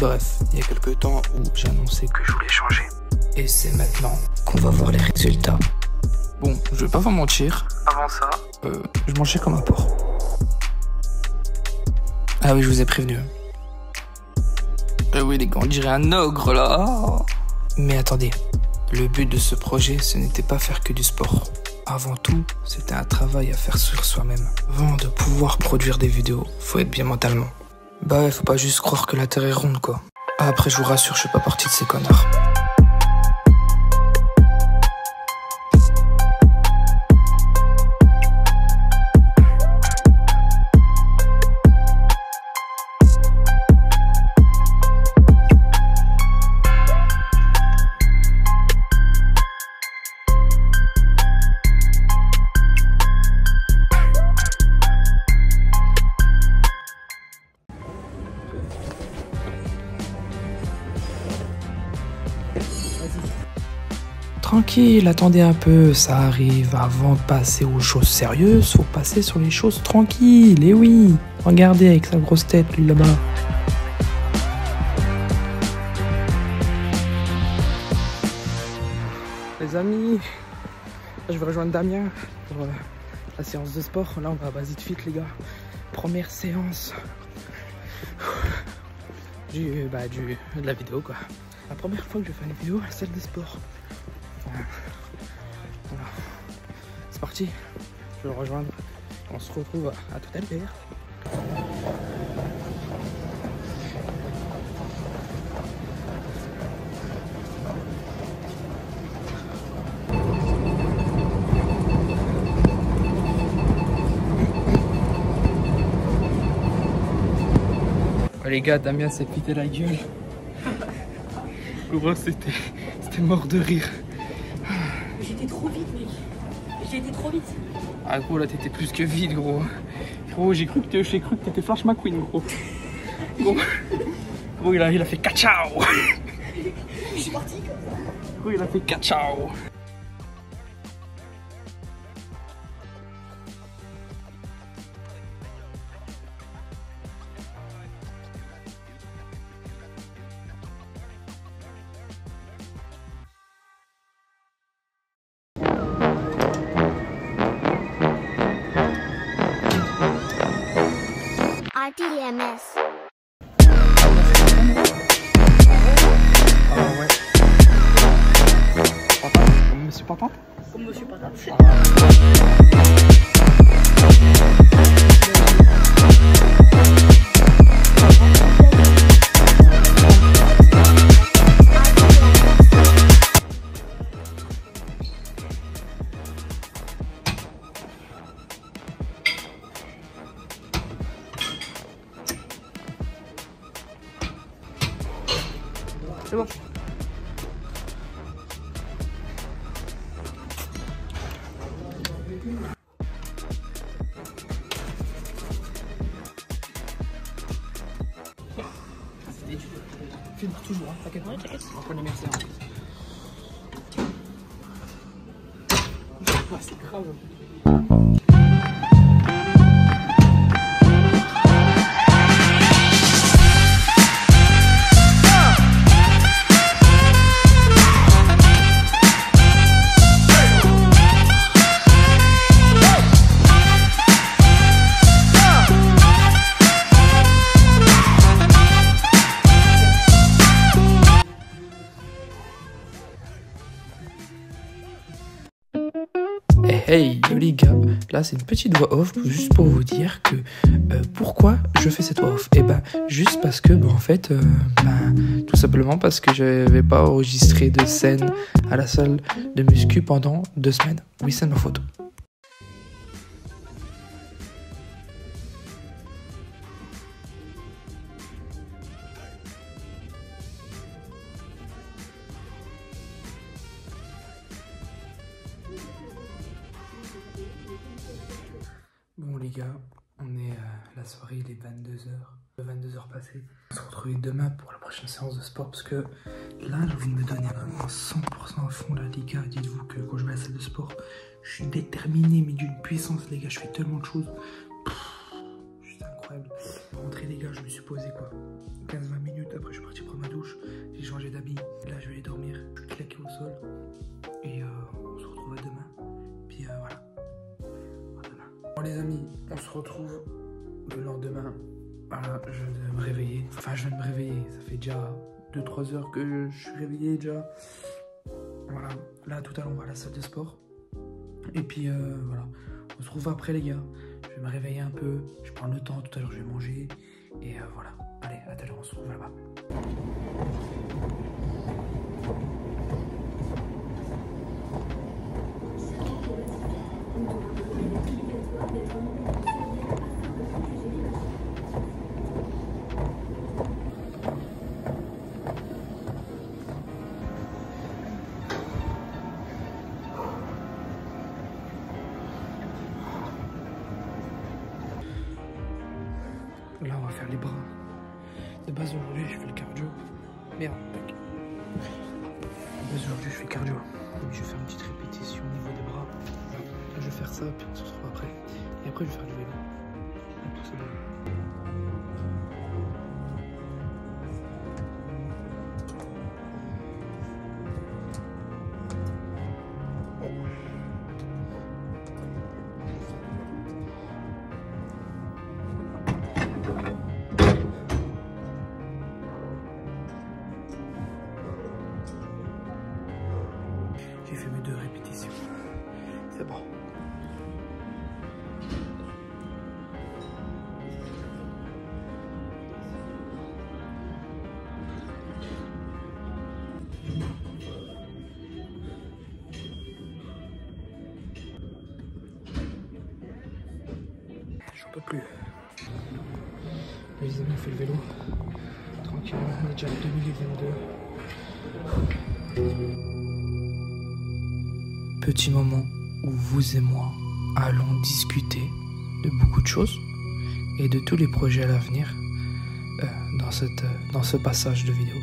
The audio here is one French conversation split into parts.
Bref, il y a quelques temps où j'ai annoncé que je voulais changer. Et c'est maintenant qu'on va voir les résultats. Bon, je vais pas vous mentir. Avant ça, je mangeais comme un porc. Ah oui, je vous ai prévenu. Ah oui, les gars, on dirait un ogre là. Mais attendez, le but de ce projet, ce n'était pas faire que du sport. Avant tout, c'était un travail à faire sur soi-même. Avant de pouvoir produire des vidéos, faut être bien mentalement. Bah ouais, faut pas juste croire que la terre est ronde quoi. Après, je vous rassure, je suis pas partie de ces connards. Tranquille, attendez un peu, ça arrive. Avant de passer aux choses sérieuses, faut passer sur les choses tranquilles. Et oui, regardez avec sa grosse tête, lui là-bas. Les amis, je vais rejoindre Damien pour la séance de sport. Là, on va à Basic Fit, les gars. Première séance de la vidéo, quoi. La première fois que je fais une vidéo à la salle de sport. Voilà. C'est parti, je vais le rejoindre. On se retrouve à tout à l'heure. Oh, les gars, Damien s'est pété la gueule. Gros, c'était mort de rire. J'étais trop vite, mec. J'ai été trop vite. Ah gros, là t'étais plus que vite, gros. Gros, j'ai cru que t'étais Flash McQueen, gros. Gros, il a fait cachao. Je suis parti comme ça. Gros, il a fait cachao. RTMS. Ah ouais. Patate, comme Monsieur Patate. Comme Monsieur Patate. C'est bon. Filme toujours, hein, t'inquiète. Ouais, t'inquiète. On connaît merci. C'est grave. Hey yo les gars, là c'est une petite voix off juste pour vous dire que pourquoi je fais cette voix off. Et ben juste parce que en fait tout simplement parce que je vais pas enregistrer de scène à la salle de muscu pendant 2 semaines. Oui, c'est de ma faute. Bon les gars, on est à la soirée, il est 22h. 22h passées. On se retrouve demain pour la prochaine séance de sport parce que là j'ai envie de me donner vraiment 100% à fond là les gars. Dites-vous que quand je vais à la salle de sport, je suis déterminé mais d'une puissance les gars, je fais tellement de choses. Juste incroyable. incroyable. Rentré les gars, je me suis posé quoi 15-20 minutes, après je suis parti prendre ma douche, j'ai changé d'habit. Là je vais aller dormir, je suis claqué au sol. Et on se retrouve à demain. Puis voilà. À demain. Bon les amis, on se retrouve le lendemain. Voilà, je viens de me réveiller. Enfin je viens de me réveiller, ça fait déjà 2-3 heures que je suis réveillé déjà. Voilà, là tout à l'heure on va à la salle de sport. Et puis voilà, on se retrouve après les gars. Je vais me réveiller un peu, je prends le temps, tout à l'heure je vais manger. Et voilà, allez, à tout à l'heure, on se retrouve là-bas. Là, on va faire les bras. De base, aujourd'hui, je fais le cardio. Merde, tac. De base, aujourd'hui, je fais cardio. Donc, je vais faire une petite répétition au niveau des bras. Là, je vais faire ça, puis on se retrouve après. Et après, je vais faire du vélo. Donc, tout ça, j'ai fait mes 2 répétitions. C'est bon. J'en peux plus. Les amis, on fait le vélo. Tranquille, on est déjà en 2022. Petit moment où vous et moi allons discuter de beaucoup de choses et de tous les projets à l'avenir dans ce passage de vidéo.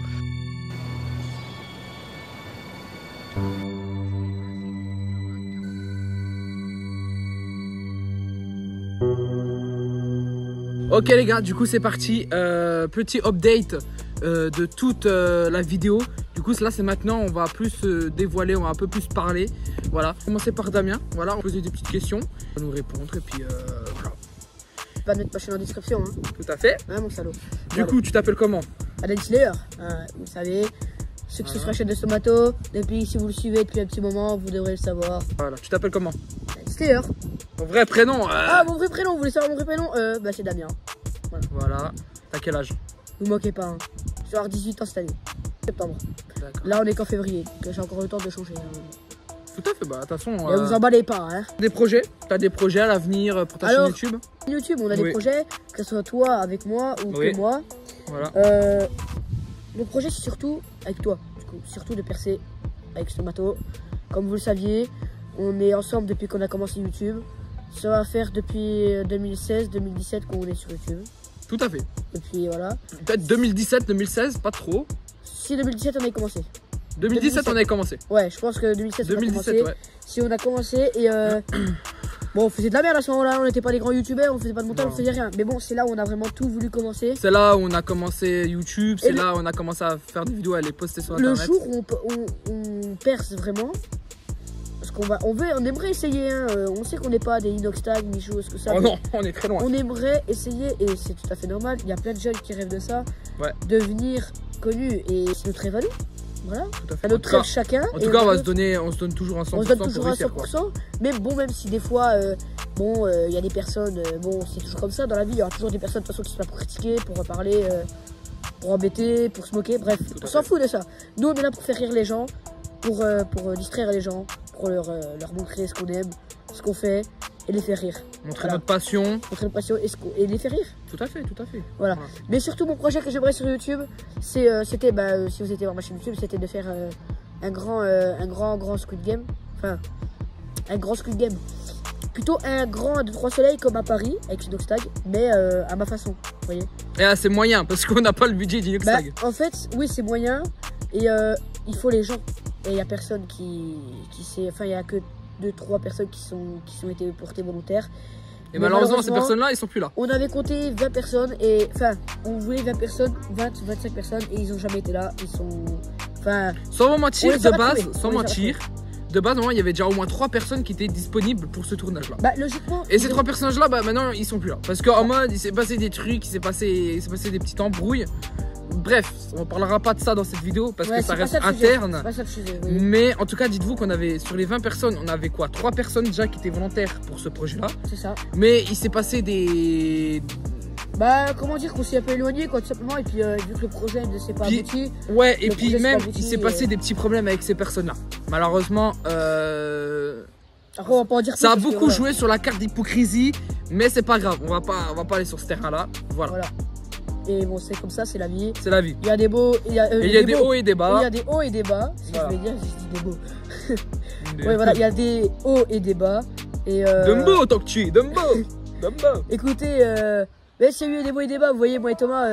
Ok les gars, du coup c'est parti, petit update de toute la vidéo. Du coup là c'est maintenant, on va plus dévoiler, on va un peu plus parler. Voilà, commencer par Damien, voilà, on poser des petites questions, on va nous répondre et puis voilà. Tu vas mettre ma chaîne en description hein. Tout à fait. Hein mon salaud. Du coup tu t'appelles comment? Aden Slayer, vous savez, ceux qui sont sur la chaîne de Stomato, depuis si vous le suivez depuis un petit moment, vous devrez le savoir. Voilà, tu t'appelles comment? Aden Slayer. Ton vrai prénom Ah mon vrai prénom, vous voulez savoir mon vrai prénom? Bah c'est Damien. Voilà, t'as quel âge? Vous moquez pas, hein. Je vais avoir 18 ans cette année, septembre. Là on est qu'en février, donc j'ai encore le temps de changer. Hein. Tout à fait, bah de toute façon... Et vous emballez pas, hein. Des projets? T'as des projets à l'avenir pour ta chaîne YouTube? YouTube, on a des projets, que ce soit toi avec moi ou que moi. Voilà. Le projet c'est surtout avec toi, du coup, surtout de percer avec Stomato. Comme vous le saviez, on est ensemble depuis qu'on a commencé YouTube. Ça va faire depuis 2016-2017 qu'on est sur YouTube. Tout à fait. Et puis voilà. Peut-être 2017-2016, pas trop. Si 2017 on a commencé. 2017 on avait commencé. Ouais, je pense que 2017 on a commencé. Ouais. Si on a commencé et bon, on faisait de la merde à ce moment-là, on n'était pas des grands youtubeurs, on faisait pas de montage, on faisait rien. Mais bon, c'est là où on a vraiment tout voulu commencer. C'est là où on a commencé YouTube, c'est là où on a commencé à faire des vidéos, à les poster sur internet. Le jour où on perce vraiment, parce on aimerait essayer, hein, on sait qu'on n'est pas des Inoxtag, ni chose que ça. Oh non, on est très loin. On aimerait essayer, et c'est tout à fait normal, il y a plein de jeunes qui rêvent de ça, devenir connus, et c'est notre rêve à nous. Voilà, à notre rêve chacun. En tout cas, on se donne toujours un 100%. On se donne toujours un 100%. Mais bon, même si des fois, il y a des personnes, bon, c'est toujours comme ça dans la vie, il y aura toujours des personnes de toute façon qui sont là pour critiquer, pour parler, pour embêter, pour se moquer, bref, on s'en fout de ça. Nous, on est là pour faire rire les gens, pour distraire les gens, pour leur montrer ce qu'on aime, ce qu'on fait et les faire rire. Montrer notre passion. Montrer notre passion et les faire rire. Tout à fait, tout à fait. Voilà. Mais surtout, mon projet que j'aimerais sur YouTube, c'était, si vous étiez voir ma chaîne YouTube, c'était de faire un grand Squid Game. Enfin, un grand Squid Game. Plutôt un grand 2-3 soleils comme à Paris, avec Inoxtag, mais à ma façon, vous voyez. Et là, c'est moyen, parce qu'on n'a pas le budget d'Inoxtag. En fait, oui, c'est moyen, et il faut les gens. Et il n'y a personne qui sait, enfin, il n'y a que 2-3 personnes qui ont été portées volontaires. Et malheureusement, ces personnes-là, ils sont plus là. On avait compté 20 personnes et enfin, on voulait 20 personnes, 25 personnes et ils ont jamais été là. Ils sont, enfin. Sans vous mentir, de base, sans mentir, de base, il y avait déjà au moins 3 personnes qui étaient disponibles pour ce tournage-là. Bah logiquement. Et ces 3 personnages-là, bah maintenant, ils sont plus là. Parce qu'en mode, il s'est passé des trucs, il s'est passé des petites embrouilles. Bref, on parlera pas de ça dans cette vidéo parce que ça reste interne. Pas ça le sujet, oui. Mais en tout cas, dites-vous qu'on avait, sur les 20 personnes, on avait quoi, 3 personnes déjà qui étaient volontaires pour ce projet-là. C'est ça. Mais il s'est passé des... Bah, comment dire qu'on s'est un peu éloigné, quoi, tout simplement. Et puis, vu que le projet ne s'est pas abouti. Ouais, et puis même, il s'est passé des petits problèmes avec ces personnes-là. Malheureusement, après, on va pas en dire ça a beaucoup joué sur la carte d'hypocrisie, mais c'est pas grave. On va pas aller sur ce terrain-là. Voilà. Et bon, c'est comme ça, c'est la vie. C'est la vie. Il y a des beaux. Il y a des hauts et des bas. Il y a des hauts et des bas. Si je voulais dire, j'ai dit des beaux. Ouais, voilà, il y a des hauts et des bas. Et Dumbo, Tokchi, Dumbo. Écoutez, mais s'il y a eu des hauts et des bas, vous voyez, moi et Thomas,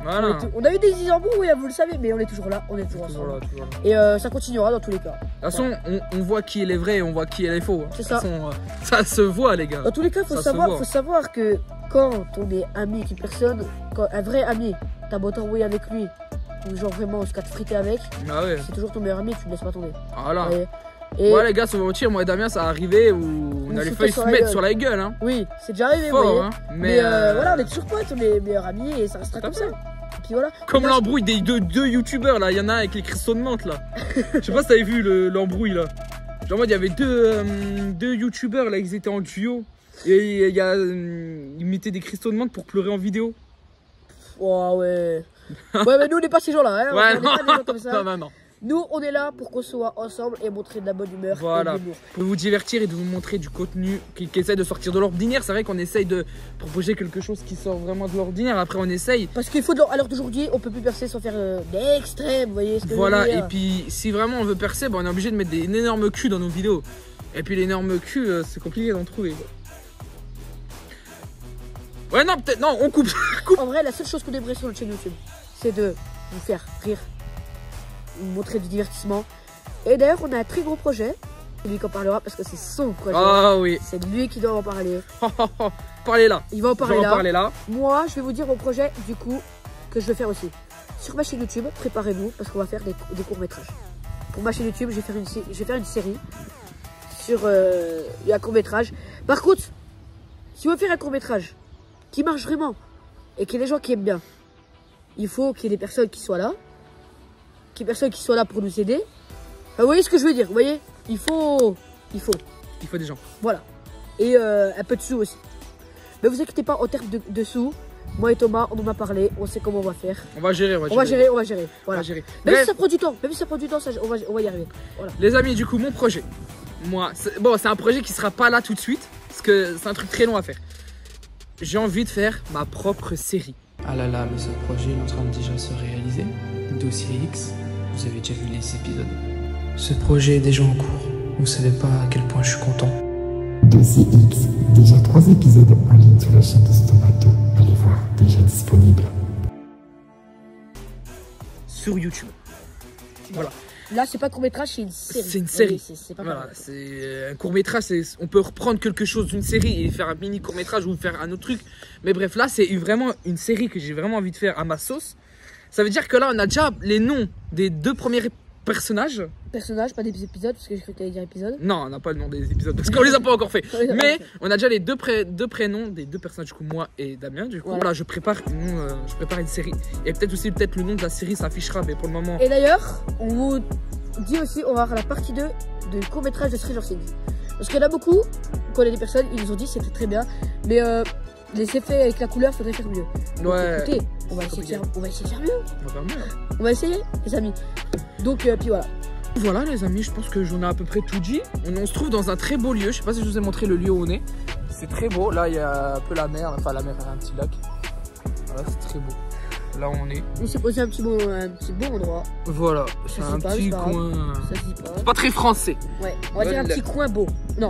voilà. on a eu des embrouilles, vous le savez, mais on est toujours là, on est toujours ensemble. Et ça continuera dans tous les cas. De toute façon, on voit qui est les vrais et on voit qui est les faux. C'est ça. De toute façon, ça se voit, les gars. Dans tous les cas, faut savoir que quand on est ami avec une personne, quand un vrai ami, t'as beau t'envoyer avec lui, ou genre vraiment jusqu'à te friter avec, c'est toujours ton meilleur ami, tu ne laisses pas tomber. Voilà. Ouais, les gars, sans vous mentir, moi et Damien, ça arrivait où on allait failli se mettre sur la gueule. Hein. Oui, c'est déjà arrivé, fort, hein. Mais voilà, on est toujours potes, on est meilleurs amis et ça restera comme ça. Et puis voilà. Comme l'embrouille des deux youtubeurs là, il y en a un avec les cristaux de menthe là. Je sais pas si t'avais vu l'embrouille là. Genre, il y avait deux youtubeurs là, ils étaient en duo. Et ils mettaient des cristaux de menthe pour pleurer en vidéo. Oh, ouais. Ouais, mais nous on n'est pas ces gens-là, hein. Ouais, on n'est pas des gens comme ça. Non. Nous, on est là pour qu'on soit ensemble et montrer de la bonne humeur. Voilà. Et de l'humour. Pour vous divertir et de vous montrer du contenu qui essaie de sortir de l'ordinaire. C'est vrai qu'on essaye de proposer quelque chose qui sort vraiment de l'ordinaire. Après, on essaye. Parce qu'il faut, à l'heure d'aujourd'hui, on peut plus percer sans faire d'extrême, vous voyez ce que voilà, je veux dire. Et puis si vraiment on veut percer, on est obligé de mettre des énormes culs dans nos vidéos. Et puis l'énorme cul, c'est compliqué d'en trouver. Ouais, non, peut-être, non, on coupe. En vrai, la seule chose qu'on aimerait sur notre chaîne YouTube, c'est de vous faire rire, vous montrer du divertissement. Et d'ailleurs, on a un très gros projet. C'est lui qui en parlera parce que c'est son projet. Ah oui. C'est lui qui doit en parler. Parlez là. Il va en parler là. Moi, je vais vous dire mon projet, du coup, que je vais faire aussi. Sur ma chaîne YouTube, préparez-vous parce qu'on va faire des courts-métrages. Pour ma chaîne YouTube, je vais faire une série sur un court-métrage. Par contre, si on veut faire un court-métrage qui marche vraiment et qu'il y ait des gens qui aiment bien, il faut qu'il y ait des personnes qui soient là, qu'il y ait des personnes qui soient là pour nous aider. Enfin, vous voyez ce que je veux dire, vous voyez, il faut des gens. Voilà. Et un peu de sous aussi. Mais vous inquiétez pas, en termes de sous, moi et Thomas, on en a parlé, on sait comment on va faire. On va gérer. On va gérer. Voilà. On va gérer. Même si ça prend du temps, on va y arriver. Voilà. Les amis, du coup, mon projet, moi, c'est un projet qui sera pas là tout de suite, parce que c'est un truc très long à faire. J'ai envie de faire ma propre série. Ah là là, mais ce projet est en train de déjà se réaliser. Dossier X, vous avez déjà vu les épisodes. Ce projet est déjà en cours. Vous savez pas à quel point je suis content. Dossier X, déjà 3 épisodes en ligne sur la chaîne de Stomato. Allez voir, déjà disponible. Sur YouTube. Voilà. Là, c'est pas court-métrage, c'est une série. C'est une série. Oui, c'est pas voilà, c'est un court-métrage. On peut reprendre quelque chose d'une série et faire un mini court-métrage ou faire un autre truc. Mais bref, là, c'est vraiment une série que j'ai vraiment envie de faire à ma sauce. Ça veut dire que là, on a déjà les noms des 2 premiers personnages. Personnages, pas des épisodes, parce que j'ai cru que tu allais dire épisodes. Non, on n'a pas le nom des épisodes parce qu'on les a pas encore fait. Mais on a déjà les deux prénoms des 2 personnages, du coup, moi et Damien. Du coup, voilà, je prépare une série. Et peut-être le nom de la série s'affichera, mais pour le moment. Et d'ailleurs, on vous dit aussi, on va avoir la partie 2 du court-métrage de Stranger Things. Parce qu'il y en a beaucoup, quand il y a des personnes, ils nous ont dit c'était très bien, mais les effets avec la couleur, faudrait faire mieux. Donc, ouais. Écoutez, on va essayer de faire mieux. On va essayer, les amis. Donc, puis voilà. Voilà les amis, je pense que j'en ai à peu près tout dit. On se trouve dans un très beau lieu. Je sais pas si je vous ai montré le lieu où on est. C'est très beau. Là, il y a un peu la mer. Enfin, la mer, il y a un petit lac. Voilà, c'est très beau. Là où on est. On s'est posé un petit bon endroit. Voilà, c'est un petit coin. Ça se dit pas. C'est pas très français. Ouais, on va dire un petit coin beau. Non.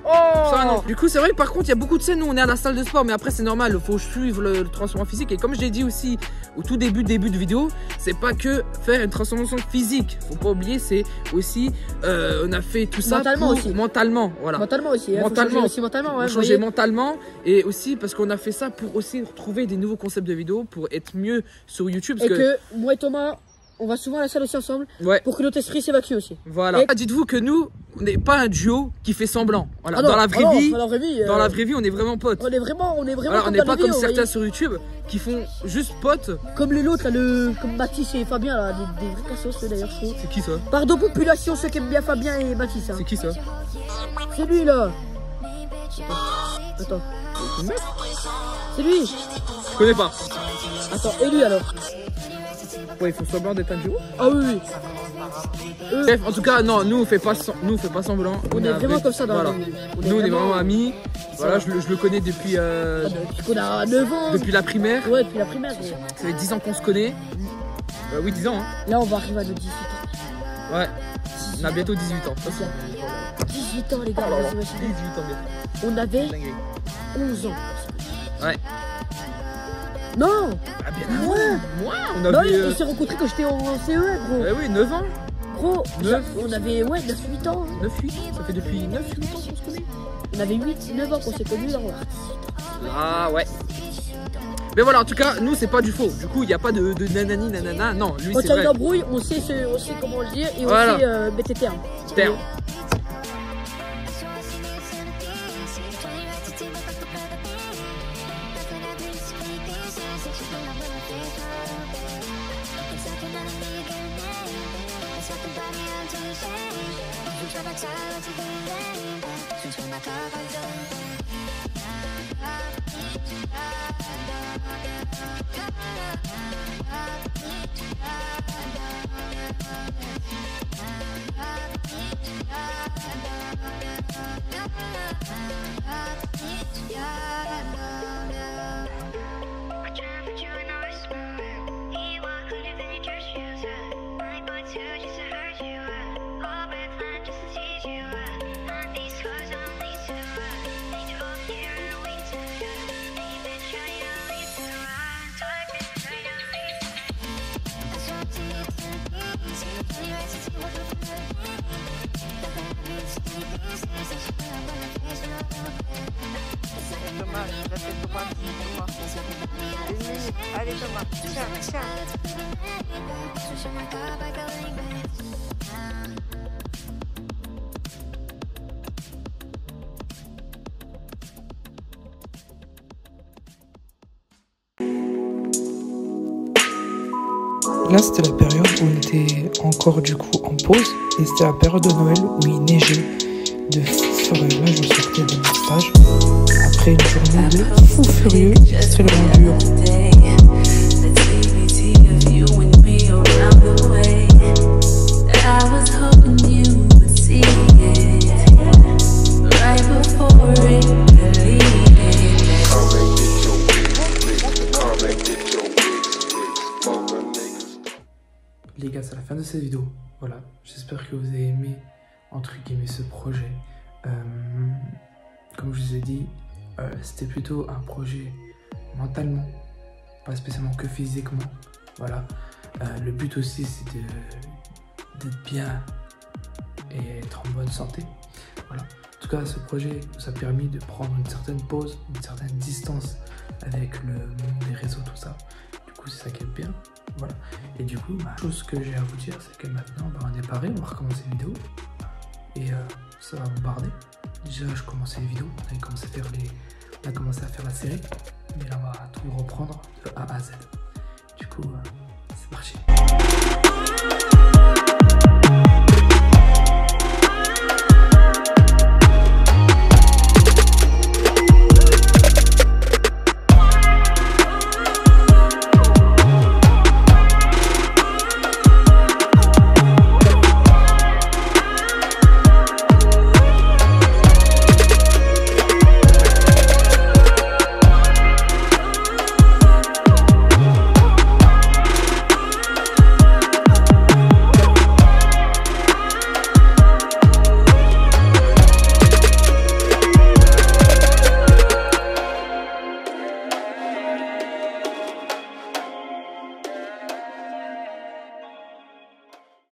Oh Ça, non. Du coup, c'est vrai que par contre, il y a beaucoup de scènes où on est à la salle de sport, mais après, c'est normal, il faut suivre le transformation physique. Et comme je l'ai dit aussi au tout début de vidéo, c'est pas que faire une transformation physique. Faut pas oublier, c'est aussi, on a fait tout ça mentalement pour, aussi. Mentalement, voilà. Mentalement aussi. Mentalement. Aussi mentalement, ouais, Changer mentalement, et aussi parce qu'on a fait ça pour aussi trouver des nouveaux concepts de vidéos pour être mieux sur YouTube. Parce et que moi et Thomas, on va souvent à la salle aussi ensemble pour que notre esprit s'évacue aussi. Voilà. Et dites-vous que nous, on n'est pas un duo qui fait semblant. Voilà. Dans la vraie vie, dans la vraie vie, on est vraiment potes. On est vraiment voilà, on n'est pas comme certains sur YouTube qui font juste potes. Comme les autres, comme Mathis et Fabien, là, des vrais cassos d'ailleurs, je trouve. C'est qui ça? Pardon population, ceux qui aiment bien Fabien et Mathis. Hein. C'est qui ça? C'est lui là. Attends. C'est lui. Je connais pas. Attends, et lui alors? Ouais, il faut semblant d'être un duo. Ah oui. Bref, en tout cas, non, nous on fait pas semblant. On est vraiment comme ça dans la vie. Nous on est vraiment amis. Voilà, je le connais depuis. Depuis qu'on a 9 ans. Depuis la primaire. Ouais, depuis la primaire. Ça fait 10 ans qu'on se connaît. Oui, 10 ans. Hein. Là, on va arriver à nos 18 ans. Ouais. On a bientôt 18 ans. 18 ans, les gars. 18 ans bientôt. On avait 11 ans. Ouais. Non. Ah bien avant. Moi, on avait... Non, on s'est rencontrés quand j'étais en CE1, gros. Ouais, oui, 9 ans. Gros, on avait 9-8 ans. Hein. 9-8, ça fait depuis 9-8 ans qu'on se connaît. On avait 8-9 ans qu'on s'est connus, là, on a 18 ans. Ah ouais. Mais voilà, en tout cas, nous, c'est pas du faux. Du coup, il n'y a pas de nanani, nanana. Non, lui, c'est vrai. Quand il y a une embrouille, on sait comment le dire et on sait mettre terme. Terme. Thomas, j'appelle Thomas. Une minute. Allez Thomas, tiens. Là, c'était la période où on était encore du coup en pause et c'était la période de Noël où il neigeait de fou furieux. Là, je sortais de mon stage après une journée de fou furieux, extrêmement dur. Les gars, c'est la fin de cette vidéo. Voilà, j'espère que vous avez aimé, entre guillemets, ce projet. Comme je vous ai dit, c'était plutôt un projet mentalement, pas spécialement que physiquement. Voilà, le but aussi, c'est d'être bien et être en bonne santé. Voilà. En tout cas, ce projet nous a permis de prendre une certaine pause, une certaine distance avec le monde des réseaux, tout ça. Du coup, c'est ça qui est bien. Voilà. Et du coup, la chose que j'ai à vous dire, c'est que maintenant, on est paré, on va recommencer une vidéo. Et ça va bombarder. Déjà, je commençais les vidéos, on a commencé à faire la série. Mais là, on va tout reprendre de A à Z. Du coup, c'est parti.